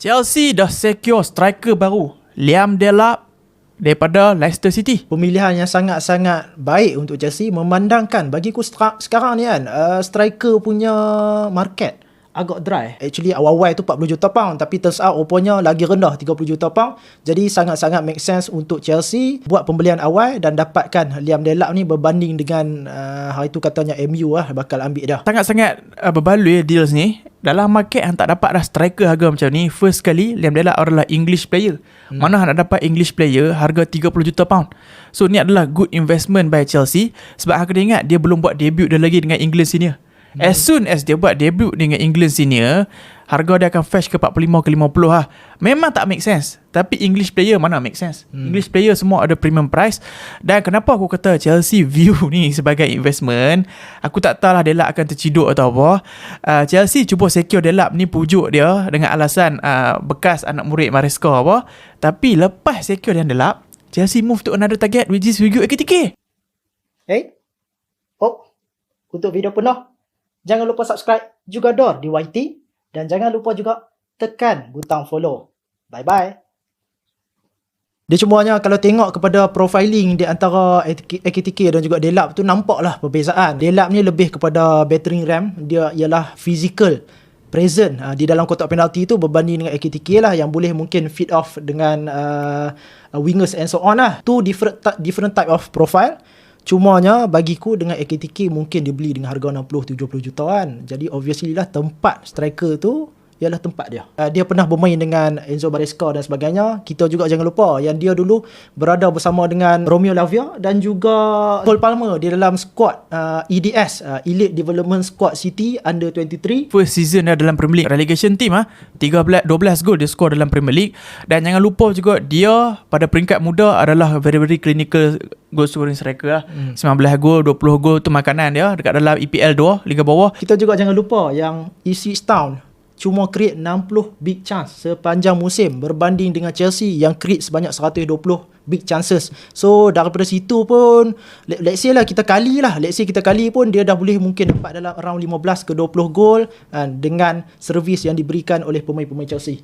Chelsea dah secure striker baru, Liam Delap daripada Leicester City. Pemilihan yang sangat-sangat baik untuk Chelsea, memandangkan bagiku sekarang ni kan, striker punya market agak dry. Actually awal-awal tu 40 juta pound, tapi turns out rupanya lagi rendah 30 juta pound. Jadi sangat-sangat make sense untuk Chelsea buat pembelian awal dan dapatkan Liam Delap ni berbanding dengan hari tu katanya MU bakal ambil dah. Sangat-sangat berbaloi deals ni. Dalam market yang tak dapat dah striker harga macam ni, first kali Liam Delap adalah English player. Mana nak dapat English player harga 30 juta pound. So ni adalah good investment by Chelsea, sebab aku ingat dia belum buat debut dia lagi dengan England senior. As soon as dia buat debut dengan England senior, harga dia akan fetch ke 45 ke 50 lah. Memang tak make sense, tapi English player mana make sense. English player semua ada premium price. Dan kenapa aku kata Chelsea view ni sebagai investment, aku tak tahu lah Delap akan terciduk atau apa. Chelsea cuba secure Delap ni, pujuk dia dengan alasan bekas anak murid Maresca apa. Tapi lepas secure Delap, Chelsea move to another target, which is Hugo Ekitike. Untuk video penuh, jangan lupa subscribe juga Dor di YT, dan jangan lupa juga tekan butang follow. Bye-bye. Dia cumanya kalau tengok kepada profiling di antara Ekitike dan juga Delap tu, nampaklah perbezaan. Delap ni lebih kepada battering ram, dia ialah physical present di dalam kotak penalti tu, berbanding dengan Ekitike lah yang boleh mungkin feed off dengan wingers and so on lah. Tu different type of profile. Cumanya bagiku dengan Ekitike mungkin dia beli dengan harga 60-70 jutaan. Jadi obviously lah tempat striker tu ialah tempat dia. Dia pernah bermain dengan Enzo Maresca dan sebagainya. Kita juga jangan lupa yang dia dulu berada bersama dengan Romeo Lavia dan juga Cole Palmer di dalam squad EDS, Elite Development Squad City Under 23. First season dia dalam Premier League relegation team 12 gol dia score dalam Premier League. Dan jangan lupa juga dia pada peringkat muda adalah very clinical goal scoring striker 19 gol, 20 gol tu makanan dia dekat dalam EPL 2 Liga Bawah. Kita juga jangan lupa yang Ipswich Town cuma create 60 big chance sepanjang musim, berbanding dengan Chelsea yang create sebanyak 120 big chances. So daripada situ pun let's say kita kali pun dia dah boleh mungkin dapat dalam around 15 ke 20 gol dengan servis yang diberikan oleh pemain-pemain Chelsea.